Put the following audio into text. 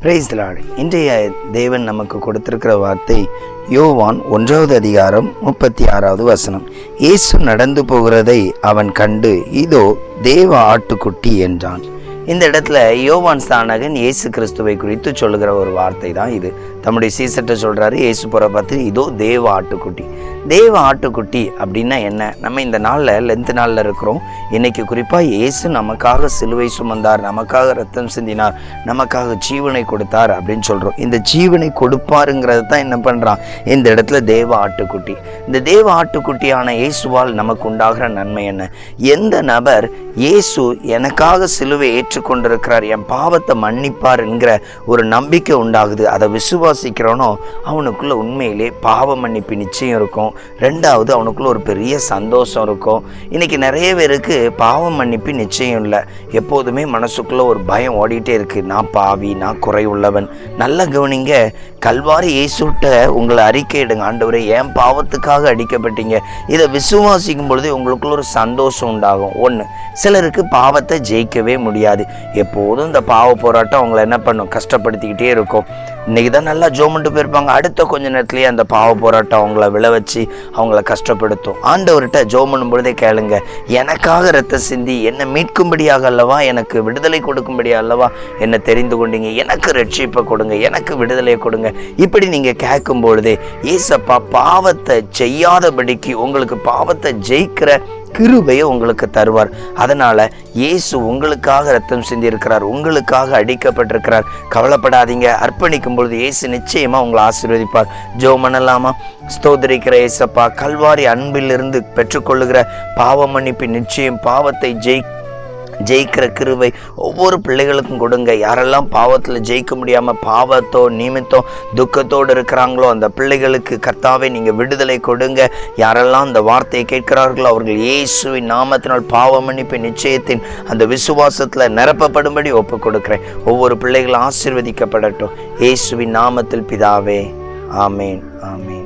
Praise the Lord. இன்றைய தேவன் நமக்கு கொடுத்திருக்கிற வார்த்தை யோவான் 1வது அதிகாரம் 36வது வசனம். இயேசு நடந்து போகிறதை அவன் கண்டு, இதோ தேவ ஆட்டுக்குட்டி என்றான். இந்த இடத்துல யோவான் ஸ்நானகன் இயேசு கிறிஸ்துவை குறித்து சொல்லுகிற ஒரு வார்த்தை தான் இது. தம்முடைய சீசர்ட்ட சொல்றாரு, இயேசு புற பார்த்து, இதோ தேவ ஆட்டுக்குட்டி. தேவ ஆட்டுக்குட்டி அப்படின்னா என்ன? நம்ம இந்த நாளில் லென்த் நாளில் இருக்கிறோம். இன்னைக்கு குறிப்பாக இயேசு நமக்காக சிலுவை சுமந்தார், நமக்காக ரத்தம் சிந்தினார், நமக்காக ஜீவனை கொடுத்தார் அப்படின்னு சொல்கிறோம். இந்த ஜீவனை கொடுப்பாருங்கிறது தான் என்ன பண்ணுறான் இந்த இடத்துல தேவ ஆட்டுக்குட்டி. இந்த தேவ ஆட்டுக்குட்டியான இயேசுவால் நமக்கு உண்டாகிற நன்மை என்ன? எந்த நபர் இயேசு எனக்காக சிலுவை ஏற்றுக்கொண்டிருக்கிறார், என் பாவத்தை மன்னிப்பார் என்கிற ஒரு நம்பிக்கை உண்டாகுது, அதை விசுவாசிக்கிறோனோ அவனுக்குள்ள உண்மையிலே பாவ மன்னிப்பு நிச்சயம் இருக்கும். ரெண்டாவது, அவனுக்குள்ள ஒரு பெரிய சந்தோஷம் இருக்கும். இன்னைக்கு நிறைய பேருக்கு பாவ மன்னிப்பு நிச்சயம் இல்லை. எப்போதுமே மனசுக்குள்ள ஒரு பயம் ஓடிட்டே இருக்கு, நான் பாவி, நான் குறை உள்ளவன். நல்ல கவனிங்க, கல்வாரி இயேசுட்ட உங்களை அறிக்கையிடுங்க, ஆண்டவரே என் பாவத்துக்காக அடிக்கப்பட்டீங்க. இதை விசுவாசிக்கும் பொழுது உங்களுக்குள்ள ஒரு சந்தோஷம் உண்டாகும். ஒன்று, சிலருக்கு பாவத்தை ஜெயிக்கவே முடியாது. எப்போதும் இந்த பாவ போராட்டம் அவங்களை என்ன பண்ணும், கஷ்டப்படுத்திக்கிட்டே இருக்கும். இன்னைக்கு தான் நல்லா ஜோமன்ட்டு போயிருப்பாங்க, அடுத்த கொஞ்ச நேரத்துலேயே அந்த பாவ போராட்டம் அவங்கள விழ வச்சு அவங்கள கஷ்டப்படுத்தும். ஆண்டவர்கிட்ட ஜோம் பண்ணும் பொழுதே கேளுங்க, எனக்காக ரத்த சிந்தி என்னை மீட்கும்படியாக அல்லவா, எனக்கு விடுதலை கொடுக்கும்படியாக அல்லவா என்னை தெரிந்து கொண்டீங்க, எனக்கு ரட்சிப்பை கொடுங்க, எனக்கு விடுதலையை கொடுங்க. இப்படி நீங்கள் கேட்கும் பொழுதே ஏசப்பா பாவத்தை செய்யாதபடிக்கு உங்களுக்கு பாவத்தை ஜெயிக்கிற கிருபையை உங்களுக்கு தருவார். அதனால இயேசு உங்களுக்காக ரத்தம் சிந்தி இருக்கிறார், உங்களுக்காக அடிக்கப்பட்டிருக்கிறார். கவலைப்படாதீங்க, அர்ப்பணிக்கும் பொழுது இயேசு நிச்சயமா உங்களை ஆசீர்வதிப்பார். ஜெபம் பண்ணலாமா? ஸ்தோத்திரிக்கிற இயேசப்பா, கல்வாரி அன்பிலிருந்து பெற்றுக்கொள்ளுகிற பாவ மன்னிப்பு நிச்சயம், பாவத்தை ஜெயிக்கிற கிருபை ஒவ்வொரு பிள்ளைகளுக்கும் கொடுங்க. யாரெல்லாம் பாவத்தில் ஜெயிக்க முடியாமல் பாவத்தோ நிமித்தம் துக்கத்தோடு இருக்கிறாங்களோ அந்த பிள்ளைகளுக்கு கர்த்தாவே நீங்கள் விடுதலை கொடுங்க. யாரெல்லாம் அந்த வார்த்தையை கேட்கிறார்களோ அவர்கள் இயேசுவின் நாமத்தினால் பாவ மன்னிப்பு நிச்சயத்தின் அந்த விசுவாசத்தில் நிரப்பப்படும்படி ஒப்பு கொடுக்கிறேன். ஒவ்வொரு பிள்ளைகளும் ஆசீர்வதிக்கப்படட்டும். இயேசுவின் நாமத்தில் பிதாவே, ஆமேன், ஆமேன்.